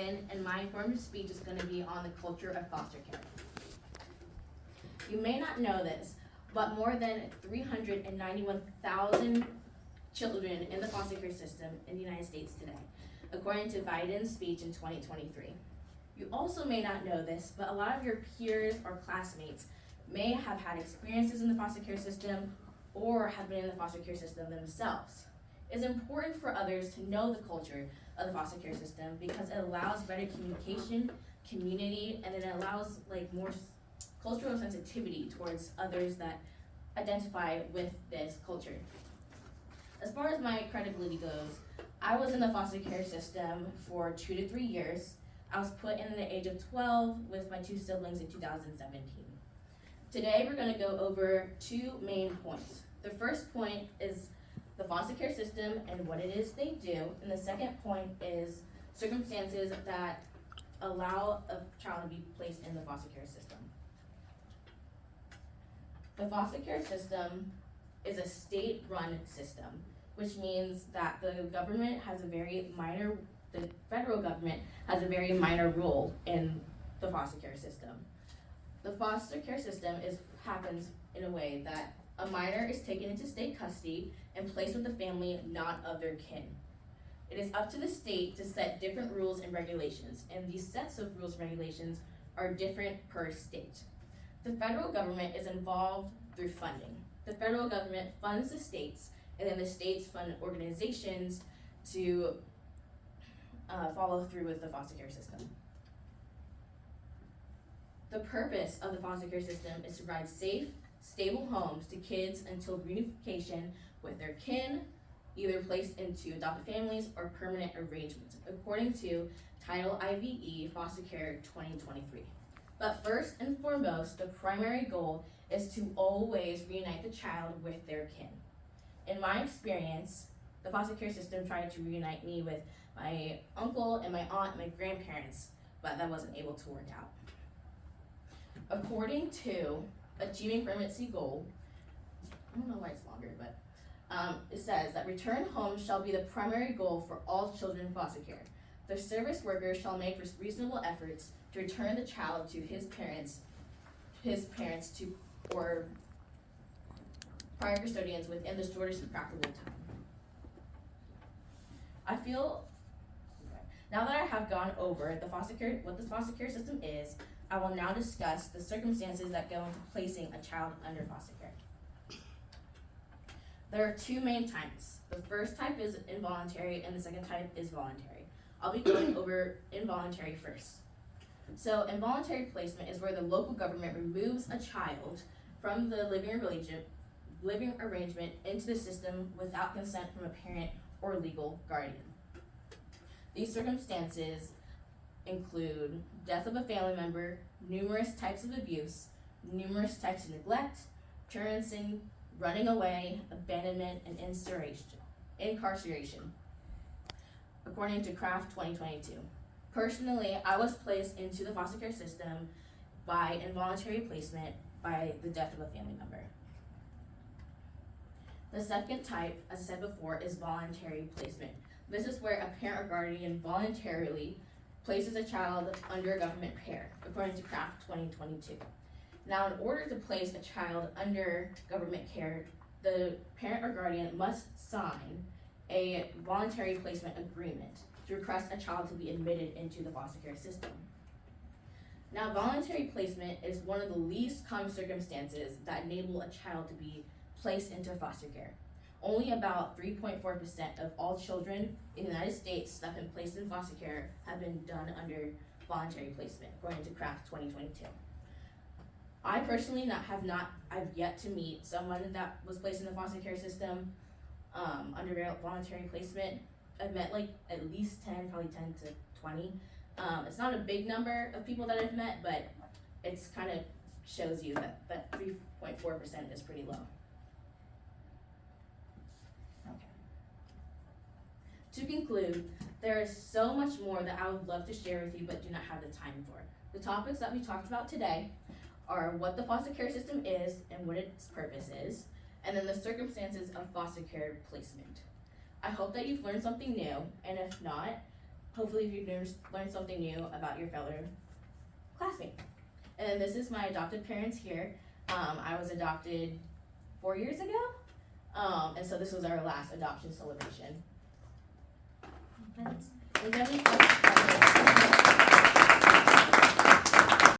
Gleason, and my informative speech is going to be on the culture of foster care. You may not know this, but more than 391,000 children in the foster care system in the United States today, according to Biden's speech in 2023. You also may not know this, but a lot of your peers or classmates may have had experiences in the foster care system or have been in the foster care system themselves. It's important for others to know the culture of the foster care system because it allows better communication, community, and it allows more cultural sensitivity towards others that identify with this culture. As far as my credibility goes, I was in the foster care system for 2 to 3 years. I was put in at the age of 12 with my 2 siblings in 2017. Today we're going to go over 2 main points. The first point is the foster care system and what it is they do, and the second point is circumstances that allow a child to be placed in the foster care system. The foster care system is a state-run system, which means that the federal government has a very minor role in the foster care system. The foster care system happens in a way that a minor is taken into state custody and placed with a family not of their kin. It is up to the state to set different rules and regulations, and these sets of rules and regulations are different per state. The federal government is involved through funding. The federal government funds the states, and then the states fund organizations to follow through with the foster care system. The purpose of the foster care system is to provide safe, stable homes to kids until reunification with their kin, either placed into adopted families or permanent arrangements, according to Title IVE Foster Care 2023. But first and foremost, the primary goal is to always reunite the child with their kin. In my experience, the foster care system tried to reunite me with my uncle and my aunt and my grandparents, but that wasn't able to work out. According to Achieving Permanency Goal, I don't know why it's longer, but it says that return home shall be the primary goal for all children in foster care. The service worker shall make reasonable efforts to return the child to his parents or prior custodians within the shortest practicable time. I feel, now that I have gone over what the foster care system is, I will now discuss the circumstances that go into placing a child under foster care. There are 2 main types. The first type is involuntary and the second type is voluntary. I'll be going over involuntary first. So involuntary placement is where the local government removes a child from the living arrangement into the system without consent from a parent or legal guardian. These circumstances include death of a family member, numerous types of abuse, numerous types of neglect, truancy, running away, abandonment, and incarceration, according to Kraft 2022. Personally, I was placed into the foster care system by involuntary placement by the death of a family member. The second type, as I said before, is voluntary placement. This is where a parent or guardian voluntarily places a child under government care, according to Kraft 2022. Now, in order to place a child under government care, the parent or guardian must sign a voluntary placement agreement to request a child to be admitted into the foster care system. Now, voluntary placement is one of the least common circumstances that enable a child to be placed into foster care. Only about 3.4% of all children in the United States that have been placed in foster care have been done under voluntary placement, according to Kraft 2022. I personally I've yet to meet someone that was placed in the foster care system under voluntary placement. I've met at least 10, probably 10 to 20. It's not a big number of people that I've met, but it's kind of shows you that 3.4% is pretty low. To conclude, there is so much more that I would love to share with you but do not have the time for. The topics that we talked about today are what the foster care system is and what its purpose is, and then the circumstances of foster care placement. I hope that you've learned something new, and if not, hopefully you learned something new about your fellow classmate. And then this is my adopted parents here. I was adopted 4 years ago, and so this was our last adoption celebration. And then we